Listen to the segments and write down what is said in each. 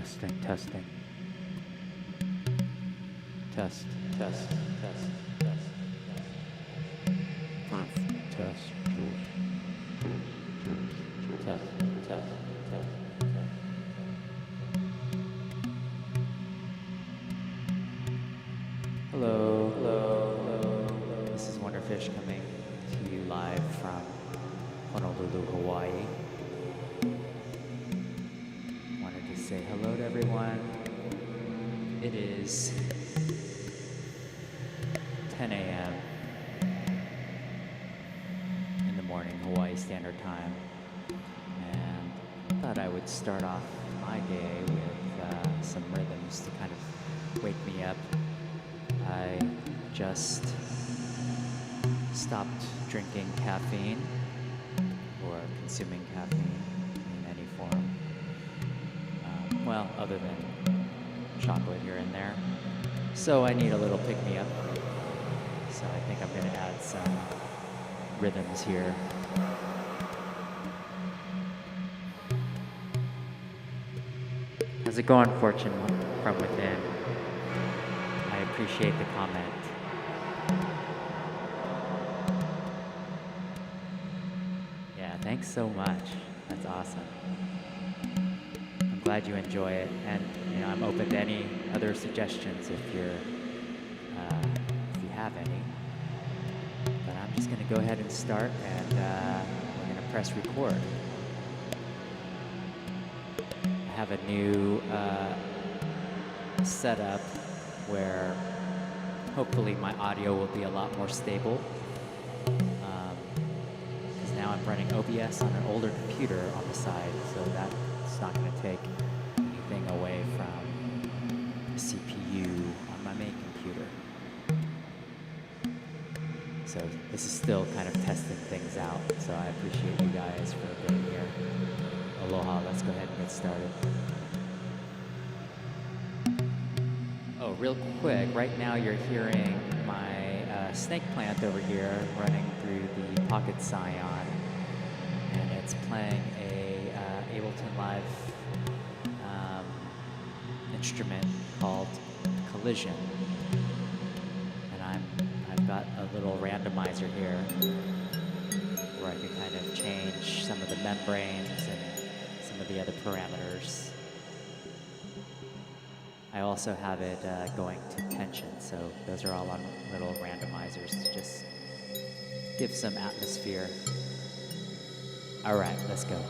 Testing, testing. Test, test, test, test, test. Test. Test, test, test, test. Hello, hello, hello, hello. This is Wonderfish coming to you live from Honolulu, Hawaii. Wanted to say hello to everyone. It is 10 a.m. in the morning, Hawaii Standard Time, and I thought I would start off my day with some rhythms to kind of wake me up. I just stopped drinking caffeine or consuming caffeine in any form. Well, other than chocolate here and there. So I need a little pick-me-up. So I think I'm going to add some rhythms here. How's it going, Fortune from within? I appreciate the comment. Yeah, thanks so much. That's awesome. I'm glad you enjoy it, and I'm open to any other suggestions if you have any. But I'm just going to go ahead and start, and we're going to press record. I have a new setup where hopefully my audio will be a lot more stable. Because now I'm running OBS on an older computer on the side, so that's not going to take anything away from the CPU on my main computer. So this is still kind of testing things out, so I appreciate you guys for being here. Aloha, let's go ahead and get started. Oh, real quick, right now you're hearing my snake plant over here running through the Pocket Scion, and it's playing a Ableton Live instrument called Collision. And I've got a little randomizer here where I can kind of change some of the membranes and some of the other parameters. I also have it going to tension, so those are all on little randomizers to just give some atmosphere. All right, let's go.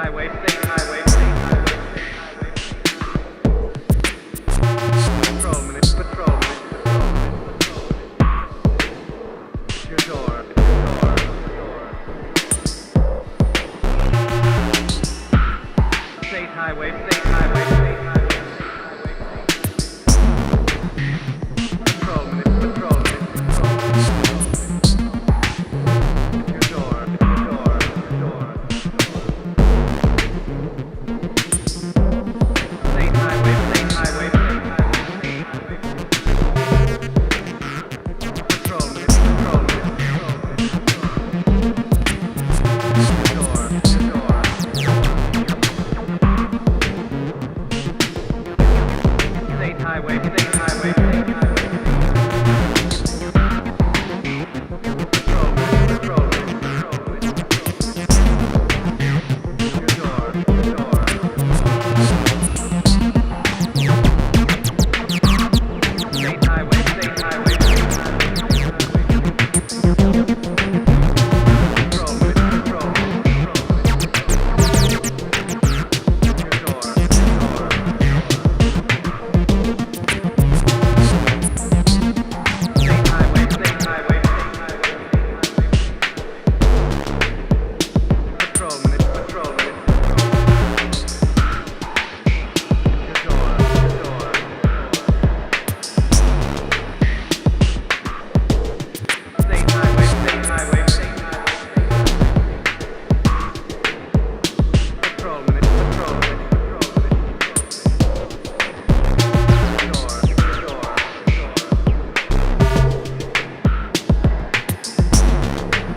highway, state highway, state highway. Patrolman, it's patrolman, it's patrolman. It's your door, it's your door, it's your door. State highway, state highway, state highway. Patrolman, it's patrolman, it's patrolman. It's your door, it's your door, it's your door. State highway, state highway, state highway, state highway. Patrolman, it's patrolman, it's patrolman. It's your door, it's your door, it's your door. State highway, state highway, state highway. Patrolman, patrolman, patrolman. Your door, your door. State highway, state highway, state highway. Patrolman, patrolman, patrolman. Your door, your door. State highway, state highway, state highway. Patrolman, it's patrolman, it's patrolman. Your door, your door, your door.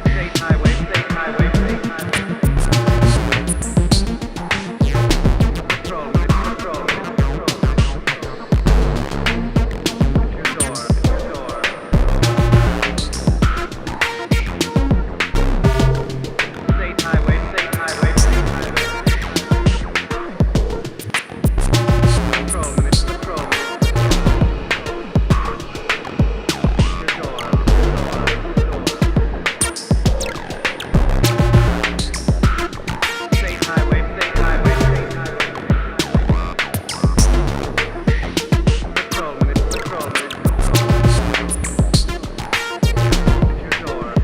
State highway, state highway, state highway. Patrolman, it's patrolman, it's patrolman. Your door, your door, your door. State highway, state highway, state highway. Patrolman, it's patrolman, it's patrolman. Your door, your door.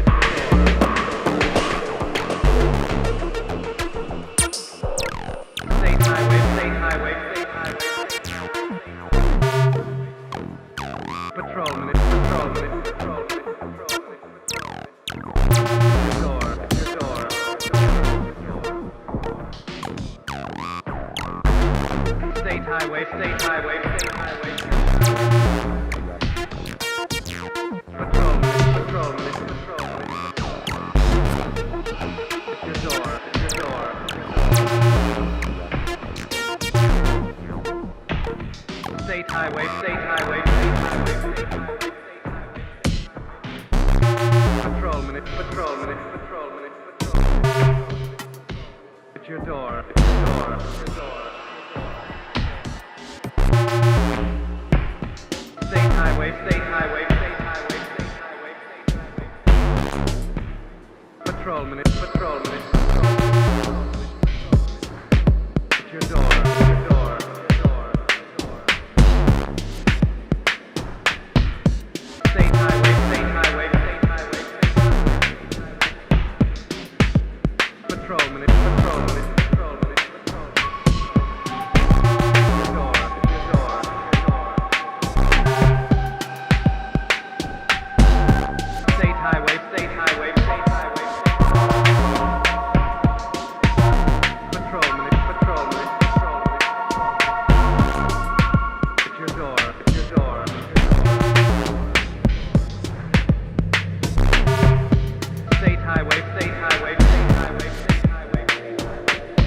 State highway, state highway, state highway. Patrolman, it's patrolman, it's patrolman. Your door, your door, your door. State highway, state highway, state highway. Patrolman, it's patrolman, it's patrolman. Your door, your door. State highway, state highway, state highway. Patrolman, it's patrolman, it's patrolman, it's patrolman. Your door, your door, your door. State highway, state highway, state highway. Patrolman, it's patrolman, it's patrolman, it's patrolman. It's your door, it's your door, your door. State highway, state highway, state highway, state highway, state highway. Patrolman, it's patrolman, it's patrolman, it's patrolman. It's your door, it's your door, it's your door. State highway, state highway, state highway, state highway, state highway. Patrolman, it's patrolman, it's patrolman. It's your door, your door, your door, your door. State highway, state highway, state highway, state highway. Patrolman, it's patrolman, it's patrolman, it's patrolman. Your door, your door, your door. State highway, state highway, state highway, state highway. Patrolman, it's patrolman, it's patrolman, it's patrolman. It's your door, it's your door, it's your door. State highway, state highway, state highway, state highway, state highway.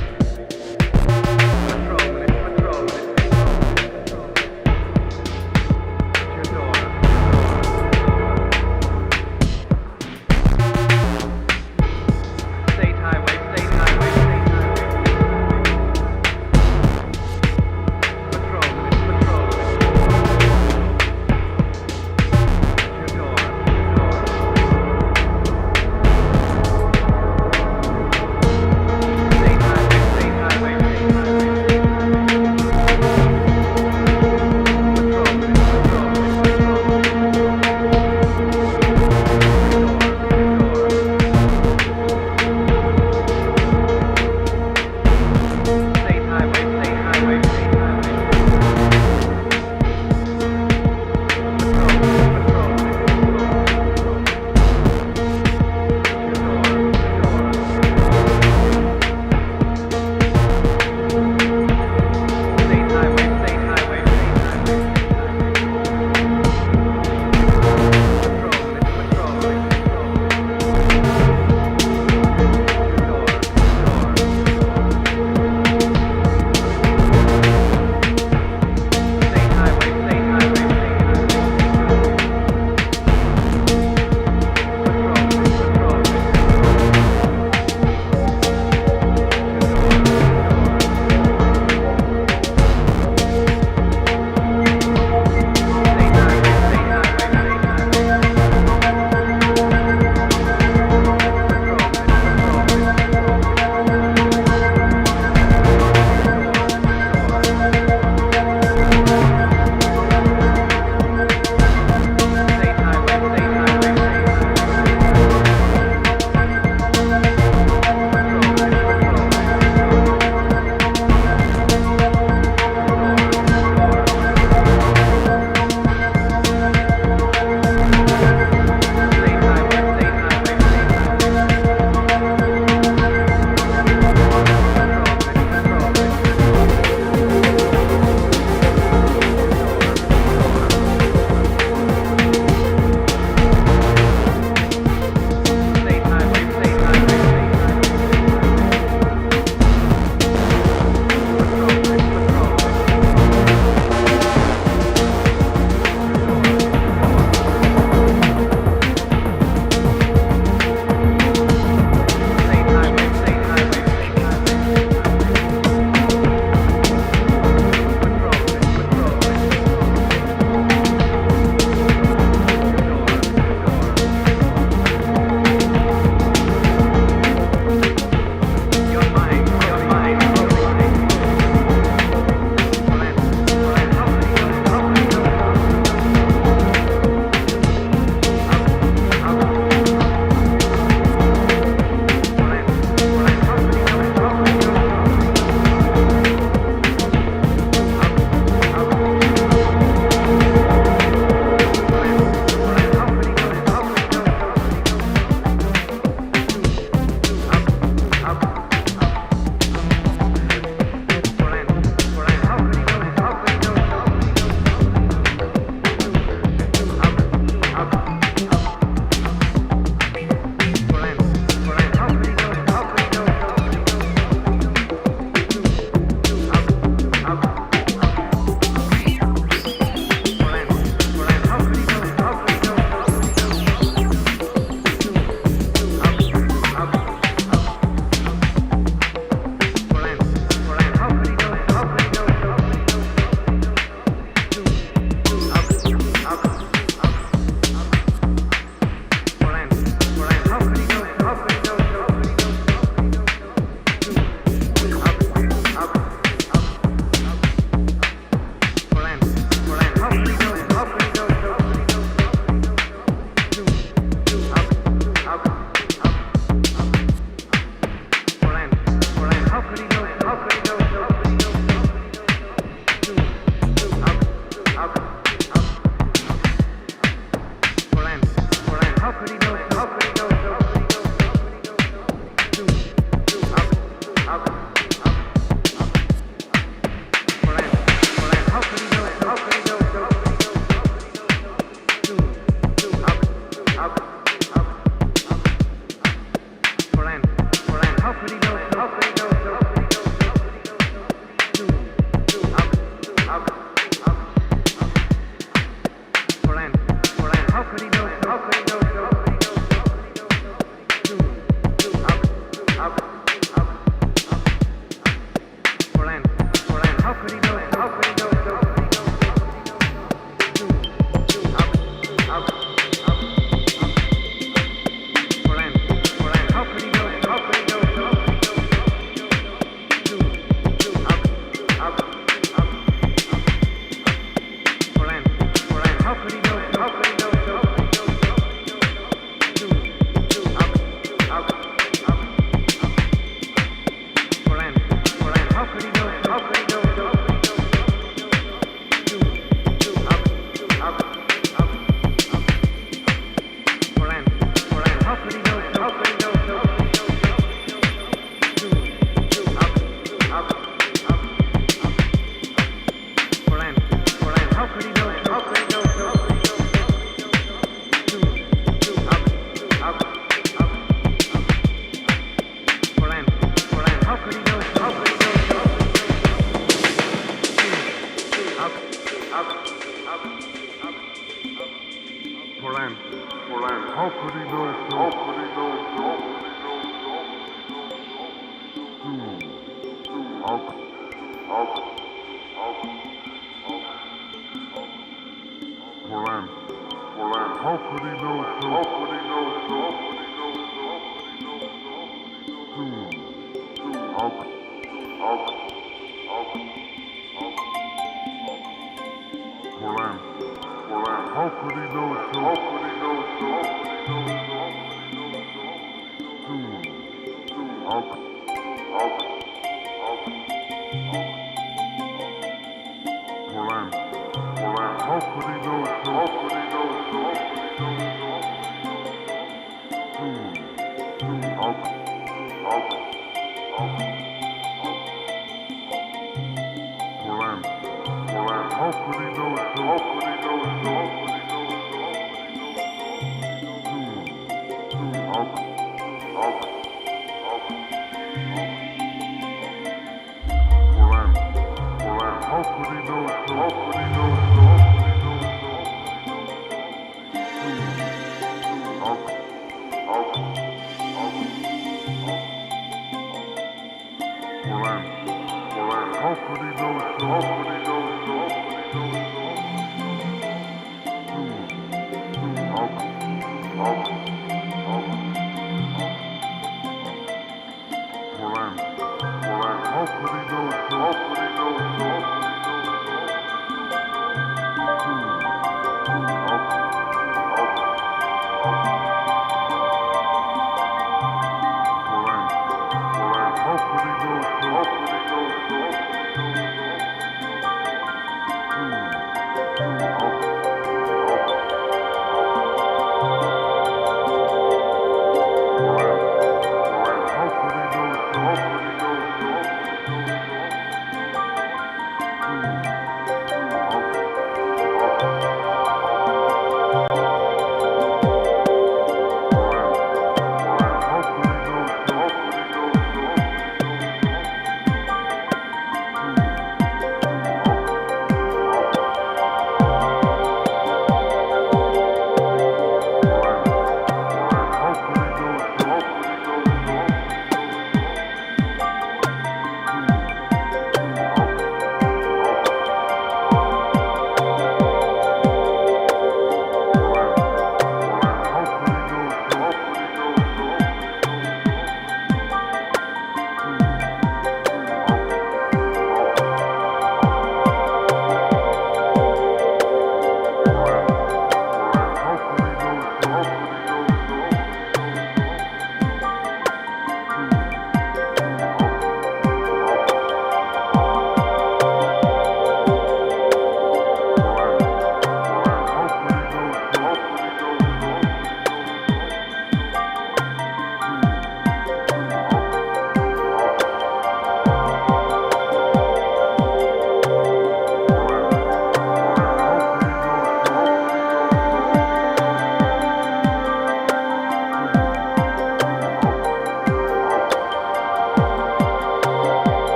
could he know? How could he know? How could he know? How could he know? How could he know? How could he know? How could he know? How could he know? How could he know? How could he know? How could he know? How could he know? How could he know? How could he know? How could he know? How could he know? How could he know? How could he know? How could he know? How could he know?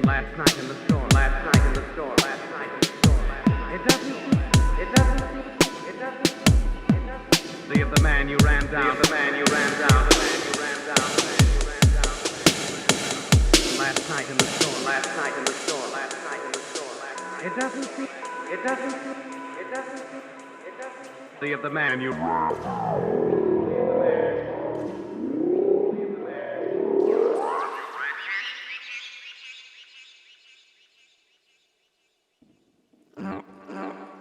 last night in the storm, last night in the storm, last night in the storm. It doesn't, it doesn't, it doesn't, it doesn't. See if the man you ran down, the man you ran down, the man you ran down, the man you ran down. Last night in the storm, last night in the storm, last night in the storm, last night. It doesn't see, it doesn't see, it doesn't see, it doesn't see. See if the man you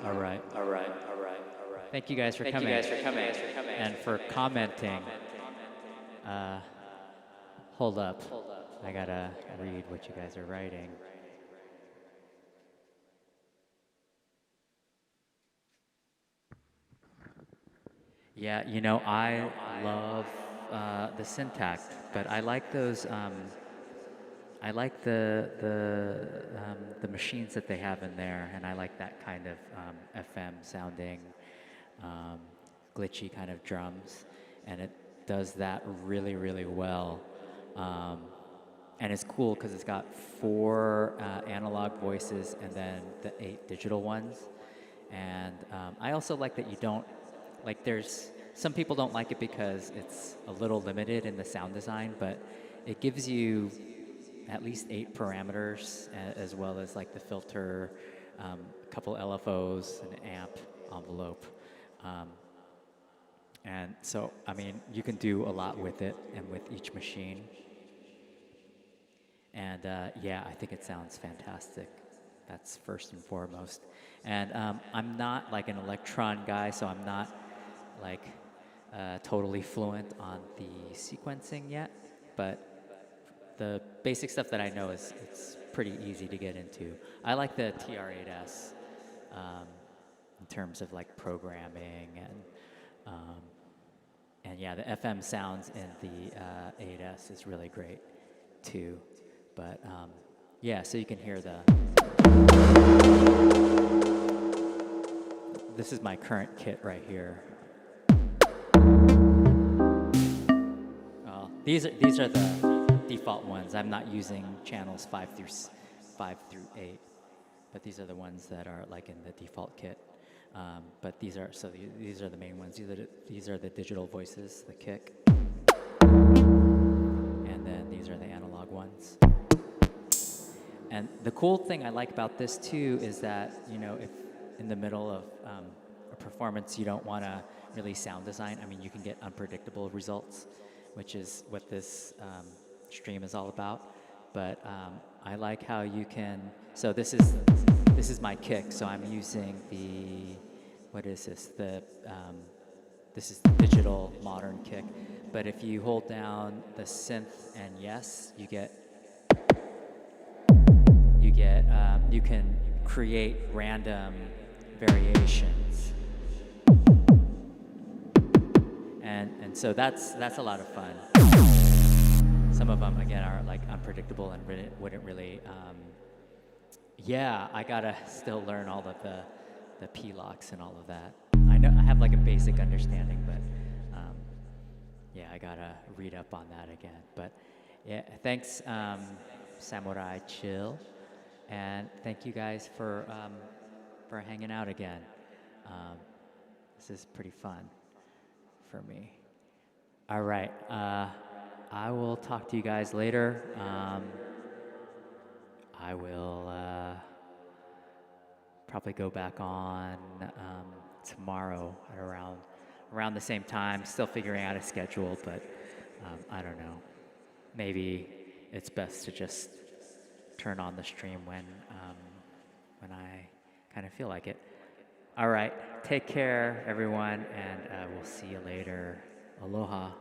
All right, all right, all right, all right. Thank you guys for coming. And for commenting. Hold up. I gotta read what you guys are writing. Yeah, you know, I love the syntax, but I like those. I like the machines that they have in there, and I like that kind of FM sounding, glitchy kind of drums, and it does that really, really well. And it's cool because it's got 4 analog voices and then the 8 digital ones. And I also like that you don't, like there's, some people don't like it because it's a little limited in the sound design, but it gives you at least 8 parameters, as well as like the filter, a couple LFOs, an amp, envelope. And so, I mean, you can do a lot with it and with each machine. And yeah, I think it sounds fantastic. That's first and foremost. And I'm not like an Electron guy, so I'm not like totally fluent on the sequencing yet, but the basic stuff that I know is it's pretty easy to get into. I like the TR-8S in terms of like programming and yeah, the FM sounds in the 8S is really great too. But yeah, so you can hear the. This is my current kit right here. These are the default ones. I'm not using channels 5 through 8, but these are the ones that are like in the default kit. But these are the main ones. These are the digital voices, the kick, and then these are the analog ones. And the cool thing I like about this too is that, you know, if in the middle of a performance you don't want to really sound design, I mean, you can get unpredictable results, which is what this stream is all about. But I like how you can, so this is my kick, so I'm using the, what is this? This is the digital modern kick. But if you hold down the synth and yes, you can create random variations, and so that's a lot of fun. Some of them again are like unpredictable and wouldn't really. Yeah, I gotta still learn all of the P-locks and all of that. I know I have like a basic understanding, but yeah, I gotta read up on that again. But yeah, thanks, Samurai Chill. And thank you guys for hanging out again. This is pretty fun for me. All right, I will talk to you guys later. I will probably go back on tomorrow at around the same time. Still figuring out a schedule, but I don't know. Maybe it's best to just turn on the stream when I kind of feel like it. All right, take care, everyone, and we'll see you later. Aloha.